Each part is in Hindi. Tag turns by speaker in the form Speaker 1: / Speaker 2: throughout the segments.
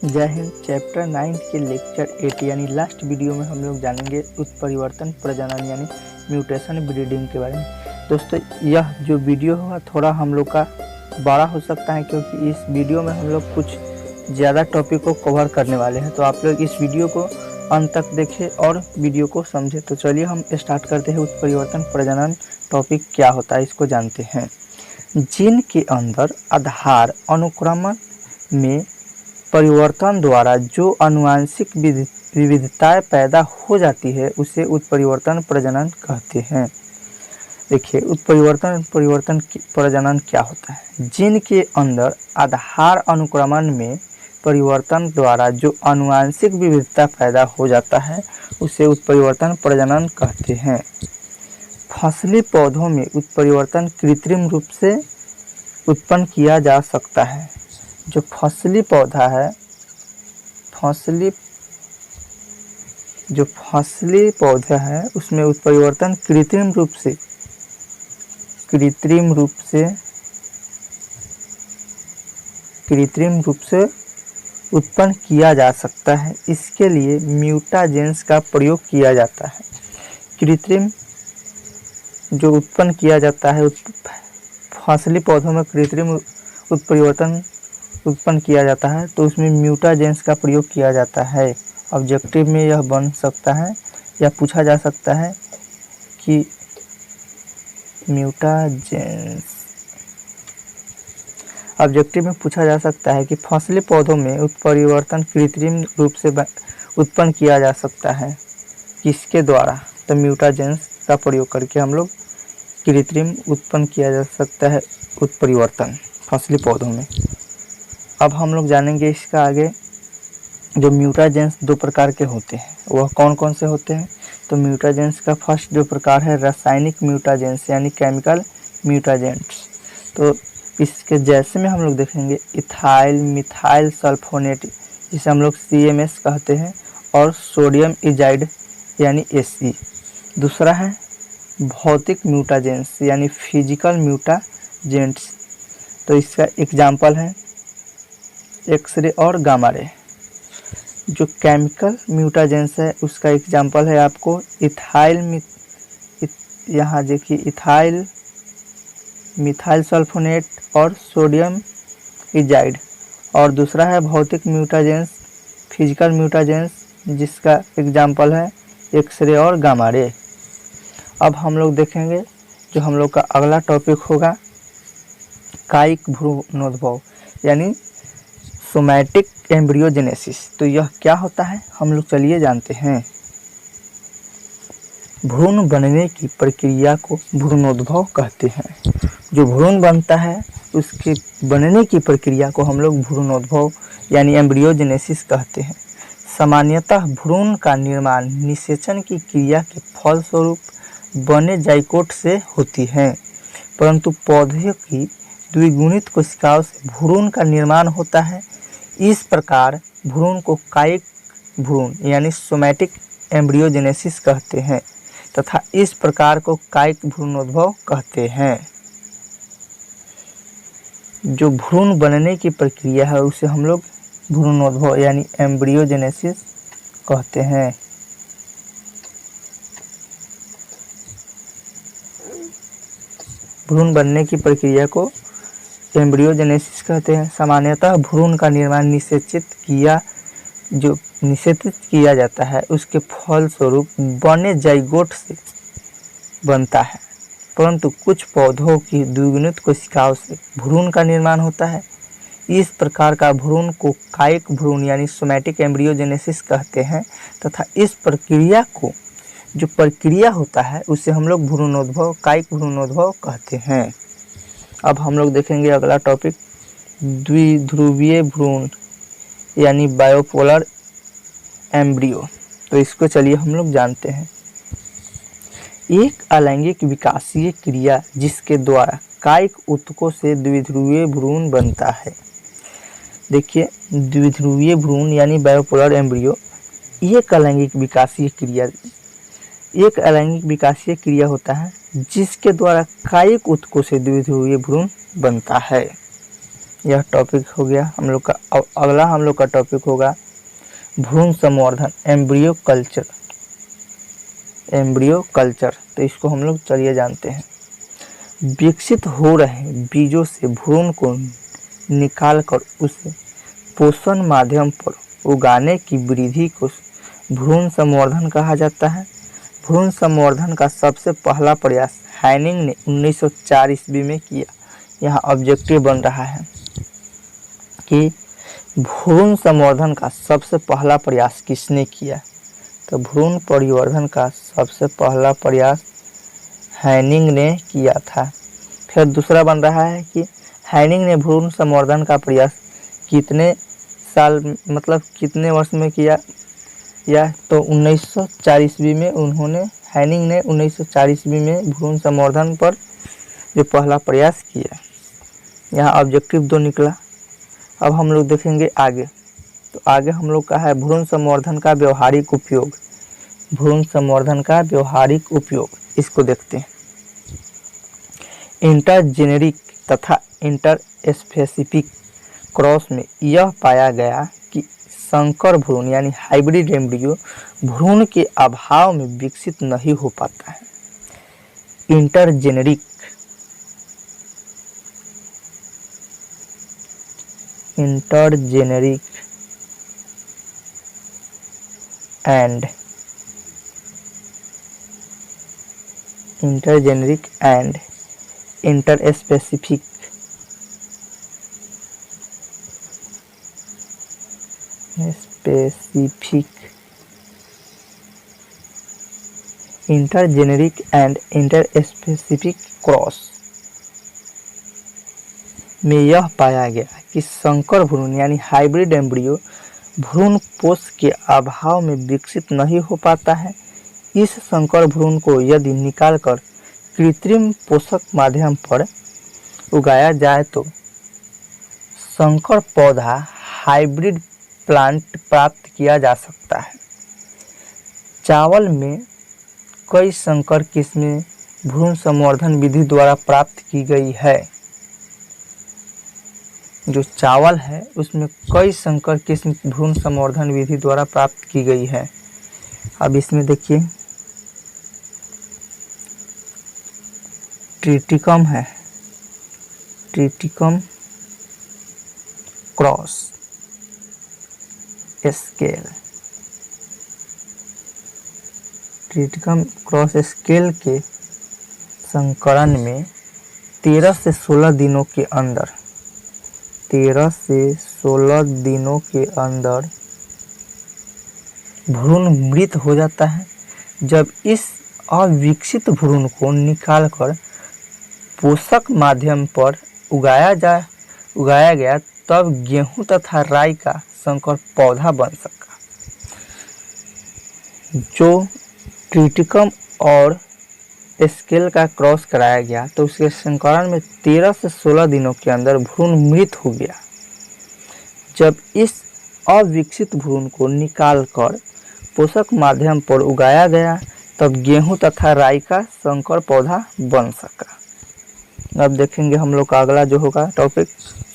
Speaker 1: जय हिंद। चैप्टर 9 के लेक्चर 8 यानी लास्ट वीडियो में हम लोग जानेंगे उत्परिवर्तन प्रजनन यानी म्यूटेशन ब्रीडिंग के बारे में। दोस्तों, यह जो वीडियो होगा थोड़ा हम लोग का बड़ा हो सकता है, क्योंकि इस वीडियो में हम लोग कुछ ज़्यादा टॉपिक को कवर करने वाले हैं। तो आप लोग इस वीडियो को अंत तक देखें और वीडियो को समझें। तो चलिए हम स्टार्ट करते हैं। उत्परिवर्तन प्रजनन टॉपिक क्या होता है, इसको जानते हैं। जीन के अंदर आधार अनुक्रमण में परिवर्तन द्वारा जो आनुवंशिक विविधताएं पैदा हो जाती है उसे उत्परिवर्तन प्रजनन कहते हैं। देखिए, उत्परिवर्तन प्रजनन क्या होता है। जीन के अंदर आधार अनुक्रमण में परिवर्तन द्वारा जो आनुवंशिक विविधता पैदा हो जाता है उसे उत्परिवर्तन प्रजनन कहते हैं। फसली पौधों में उत्परिवर्तन कृत्रिम रूप से उत्पन्न किया जा सकता है। जो फसली पौधा है, फसली पौधा है उसमें उत्परिवर्तन कृत्रिम रूप से उत्पन्न किया जा सकता है। इसके लिए म्यूटाजेंस का प्रयोग किया जाता है। कृत्रिम जो उत्पन्न किया जाता है फसली पौधों में कृत्रिम उत्परिवर्तन उत्पन्न किया जाता है, तो उसमें म्यूटाजेंस का प्रयोग किया जाता है। ऑब्जेक्टिव में यह बन सकता है या पूछा जा सकता है कि ऑब्जेक्टिव में पूछा जा सकता है कि फसली पौधों में उत्परिवर्तन कृत्रिम रूप से उत्पन्न किया जा सकता है, किसके द्वारा? तो म्यूटाजेंस का प्रयोग करके हम लोग कृत्रिम उत्पन्न किया जा सकता है उत्परिवर्तन फसली पौधों में। अब हम लोग जानेंगे इसका आगे। जो म्यूटाजेंस दो प्रकार के होते हैं वह कौन कौन से होते हैं। तो म्यूटाजेंस का फर्स्ट जो प्रकार है रासायनिक म्यूटाजेंस यानी केमिकल म्यूटाजेंट्स। तो इसके जैसे में हम लोग देखेंगे इथाइल मिथाइल सल्फोनेट, जिसे हम लोग CMS कहते हैं, और सोडियम इजाइड यानी Ase। दूसरा है भौतिक म्यूटाजेंस यानी फिजिकल म्यूटाजेंट्स। तो इसका एग्जाम्पल है एक्सरे और गामा रे। जो केमिकल म्यूटाजेंस है उसका एग्जाम्पल है आपको यहाँ देखिए इथाइल मिथाइल सल्फोनेट और सोडियम इजाइड। और दूसरा है भौतिक म्यूटाजेंस फिजिकल म्यूटाजेंस, जिसका एग्जाम्पल है एक्सरे और गामा रे। अब हम लोग देखेंगे जो हम लोग का अगला टॉपिक होगा कायिक भ्रूणोद्भव यानी सोमैटिक एम्ब्रियोजेनेसिस। तो यह क्या होता है हम लोग चलिए जानते हैं। भ्रूण बनने की प्रक्रिया को भ्रूणोद्भव कहते हैं। जो भ्रूण बनता है उसके बनने की प्रक्रिया को हम लोग भ्रूणोद्भव यानी एम्ब्रियोजेनेसिस कहते हैं। सामान्यतः भ्रूण का निर्माण निषेचन की क्रिया के फलस्वरूप बने जाइगोट से होती है, परंतु पौधे की द्विगुणित कोशिकाओं से भ्रूण का निर्माण होता है। इस प्रकार भ्रूण को कायिक भ्रूण यानी सोमैटिक एम्ब्रियोजेनेसिस कहते हैं तथा इस प्रकार को कायिक भ्रूणोद्भव कहते हैं। जो भ्रूण बनने की प्रक्रिया है उसे हम लोग भ्रूणोद्भव यानी एम्ब्रियोजेनेसिस कहते हैं। भ्रूण बनने की प्रक्रिया को एम्ब्रियोजेनेसिस कहते हैं। सामान्यतः भ्रूण का निर्माण निषेचित किया जाता है उसके फलस्वरूप बने जाइगोट से बनता है, परंतु कुछ पौधों की द्विगुणित कोशिकाओं से भ्रूण का निर्माण होता है। इस प्रकार का भ्रूण को कायिक भ्रूण यानी सोमैटिक एम्ब्रियोजेनेसिस कहते हैं तथा इस प्रक्रिया को जो प्रक्रिया होता है उसे हम लोग भ्रूणोद्भव कायिक भ्रूणोद्भव कहते हैं। अब हम लोग देखेंगे अगला टॉपिक द्विध्रुवीय भ्रूण यानी बायोपोलर एम्ब्रियो। तो इसको चलिए हम लोग जानते हैं। एक अलैंगिक विकासीय क्रिया जिसके द्वारा कायिक ऊतकों से द्विध्रुवीय भ्रूण बनता है। देखिए, द्विध्रुवीय भ्रूण यानी बायोपोलर एम्ब्रियो एक अलैंगिक विकासीय क्रिया होता है जिसके द्वारा कायिक ऊतकों से द्विध्रुवीय भ्रूण बनता है। यह टॉपिक हो गया हम लोग का। अब अगला हम लोग का टॉपिक होगा भ्रूण संवर्धन, एम्ब्रियो कल्चर। एम्ब्रियो कल्चर, तो इसको हम लोग चलिए जानते हैं। विकसित हो रहे बीजों से भ्रूण को निकालकर उसे पोषण माध्यम पर उगाने की वृद्धि को भ्रूण संवर्धन कहा जाता है। भ्रूण संवर्धन का सबसे पहला प्रयास हैनिंग ने 1904 ईस्वी में किया। यहाँ ऑब्जेक्टिव बन रहा है कि भ्रूण संवर्धन का सबसे पहला प्रयास किसने किया, तो भ्रूण परिवर्धन का सबसे पहला प्रयास हैनिंग ने किया था। फिर दूसरा बन रहा है कि हैनिंग ने भ्रूण संवर्धन का प्रयास कितने साल मतलब कितने वर्ष में किया, या तो 1904 ईस्वी में हैनिंग ने 1904 ईस्वी में भ्रूण संवर्धन पर जो पहला प्रयास किया। यहाँ ऑब्जेक्टिव 2 निकला। अब हम लोग देखेंगे आगे, तो आगे हम लोग का है भ्रूण संवर्धन का व्यवहारिक उपयोग। भ्रूण संवर्धन का व्यवहारिक उपयोग, इसको देखते हैं। इंटरजेनेरिक तथा इंटरस्पेसिफिक क्रॉस में यह पाया गया कि संकर भ्रूण यानी हाइब्रिड एम्ब्रियो भ्रूण के अभाव में विकसित नहीं हो पाता है। इंटरजेनेरिक एंड इंटरस्पेसिफिक क्रॉस में यह पाया गया कि संकर भ्रूण यानी हाइब्रिड एम्ब्रियो भ्रूण पोष के अभाव में विकसित नहीं हो पाता है। इस संकर भ्रूण को यदि निकालकर कृत्रिम पोषक माध्यम पर उगाया जाए तो संकर पौधा हाइब्रिड प्लांट प्राप्त किया जा सकता है। चावल में कई संकर किस्में भ्रूण संवर्धन विधि द्वारा प्राप्त की गई है। जो चावल है उसमें कई संकर किस्म भ्रूण संवर्धन विधि द्वारा प्राप्त की गई है। अब इसमें देखिए ट्रिटिकम है, Triticum cross scale, Triticum cross scale के संकरण में 13 से 16 दिनों के अंदर 13 से 16 दिनों के अंदर भ्रूण मृत हो जाता है। जब इस अविकसित भ्रूण को निकालकर पोषक माध्यम पर उगाया गया तब गेहूं तथा राई का संकर पौधा बन सका। जो ट्रिटिकम और स्केल का क्रॉस कराया गया तो उसके संकरण में 13 से 16 दिनों के अंदर भ्रूण मृत हो गया। जब इस अविकसित भ्रूण को निकालकर पोषक माध्यम पर उगाया गया तब गेहूं तथा राई का संकर पौधा बन सका। अब देखेंगे हम लोग का अगला जो होगा टॉपिक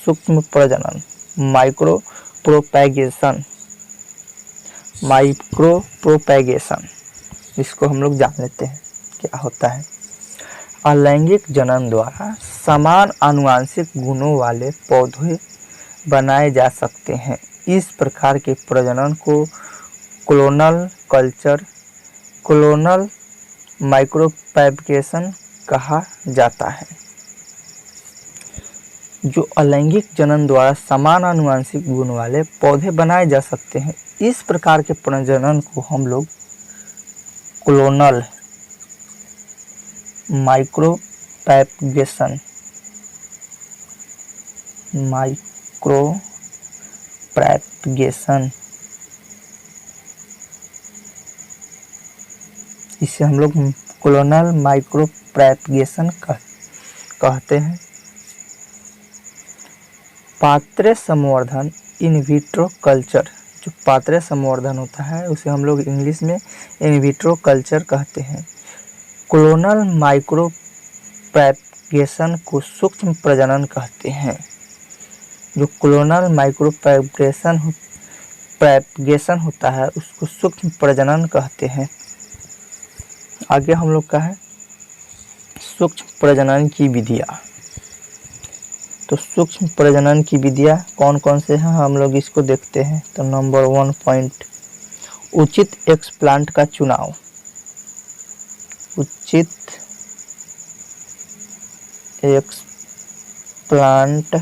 Speaker 1: सूक्ष्म प्रजनन, माइक्रो प्रोपैगेशन। इसको हम लोग जान लेते हैं क्या होता है। अलैंगिक जनन द्वारा समान आनुवंशिक गुणों वाले पौधे बनाए जा सकते हैं। इस प्रकार के प्रजनन को क्लोनल माइक्रोप्रोपैगेशन कहा जाता है। जो अलैंगिक जनन द्वारा समान आनुवंशिक गुण वाले पौधे बनाए जा सकते हैं, इस प्रकार के प्रजनन को हम लोग क्लोनल माइक्रोप्रोपैगेशन इसे हम लोग क्लोनल माइक्रोप्रोपैगेशन कहते हैं। पात्रे संवर्धन इन विट्रो कल्चर, जो पात्रे संवर्धन होता है उसे हम लोग इंग्लिश में इन विट्रो कल्चर कहते हैं। क्लोनल माइक्रोप्रोपैगेशन को सूक्ष्म प्रजनन कहते हैं। जो क्लोनल माइक्रो प्रोपगेशन होता है उसको सूक्ष्म प्रजनन कहते हैं। आगे हम लोग का है सूक्ष्म प्रजनन की विधियाँ। तो सूक्ष्म प्रजनन की विधियाँ कौन कौन से हैं हम लोग इसको देखते हैं। तो नंबर 1 पॉइंट, उचित एक्सप्लांट का चुनाव। उचित एक्सप्लांट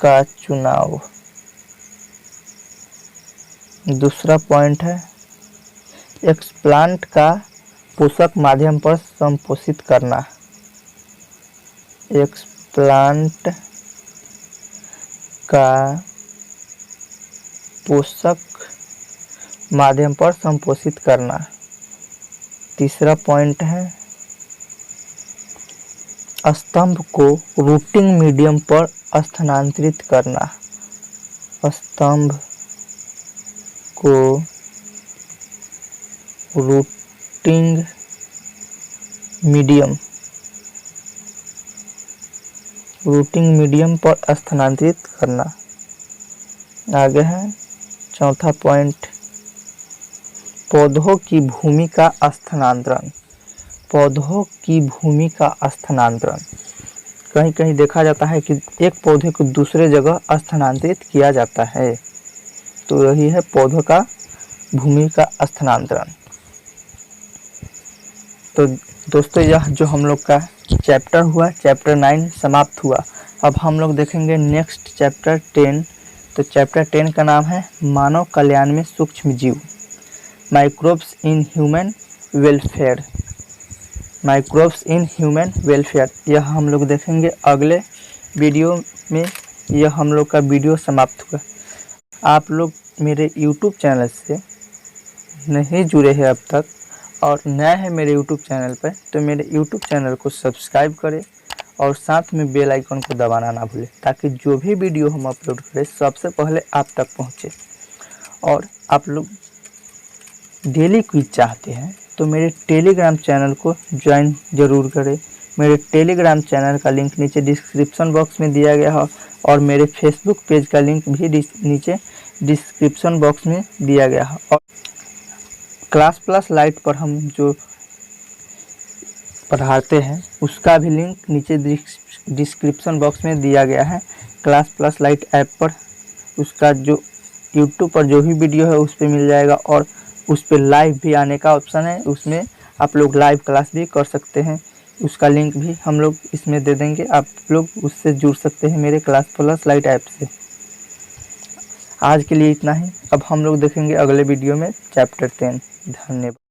Speaker 1: का चुनाव। दूसरा पॉइंट है एक्सप्लांट का पोषक माध्यम पर संपोषित करना। एक्सप्लांट का पोषक माध्यम पर संपोषित करना। तीसरा पॉइंट है स्तंभ को रूटिंग मीडियम पर स्थानांतरित करना। स्तंभ को रूटिंग मीडियम पर स्थानांतरित करना। आगे है चौथा पॉइंट, पौधों की भूमि का स्थानांतरण। पौधों की भूमि का स्थानांतरण कहीं कहीं देखा जाता है कि एक पौधे को दूसरे जगह स्थानांतरित किया जाता है, तो यही है पौधों का भूमि का स्थानांतरण। तो दोस्तों यह जो हम लोग का चैप्टर हुआ, चैप्टर 9 समाप्त हुआ। अब हम लोग देखेंगे नेक्स्ट चैप्टर 10। तो चैप्टर 10 का नाम है मानव कल्याण में सूक्ष्म जीव, microbes in human welfare. Microbes in human welfare यह हम लोग देखेंगे अगले वीडियो में। यह हम लोग का वीडियो समाप्त हुआ। आप लोग मेरे YouTube चैनल से नहीं जुड़े हैं अब तक और नए हैं मेरे YouTube चैनल पर, तो मेरे YouTube चैनल को सब्सक्राइब करें और साथ में बेल आइकन को दबाना ना भूलें, ताकि जो भी वीडियो हम अपलोड करें सबसे पहले आप तक पहुंचे। और आप लोग डेली क्विज चाहते हैं तो मेरे टेलीग्राम चैनल को ज्वाइन ज़रूर करें। मेरे टेलीग्राम चैनल का लिंक नीचे डिस्क्रिप्शन बॉक्स में दिया गया है और मेरे फेसबुक पेज का लिंक भी नीचे डिस्क्रिप्शन बॉक्स में दिया गया है। और क्लास प्लस लाइट पर हम जो पढ़ाते हैं उसका भी लिंक नीचे डिस्क्रिप्शन बॉक्स में दिया गया है। क्लास प्लस लाइट ऐप पर उसका जो यूट्यूब पर जो भी वीडियो है उस पर मिल जाएगा और उस पर लाइव भी आने का ऑप्शन है, उसमें आप लोग लाइव क्लास भी कर सकते हैं। उसका लिंक भी हम लोग इसमें दे देंगे, आप लोग उससे जुड़ सकते हैं मेरे क्लास प्लस लाइट ऐप से। आज के लिए इतना ही। अब हम लोग देखेंगे अगले वीडियो में चैप्टर 10। धन्यवाद।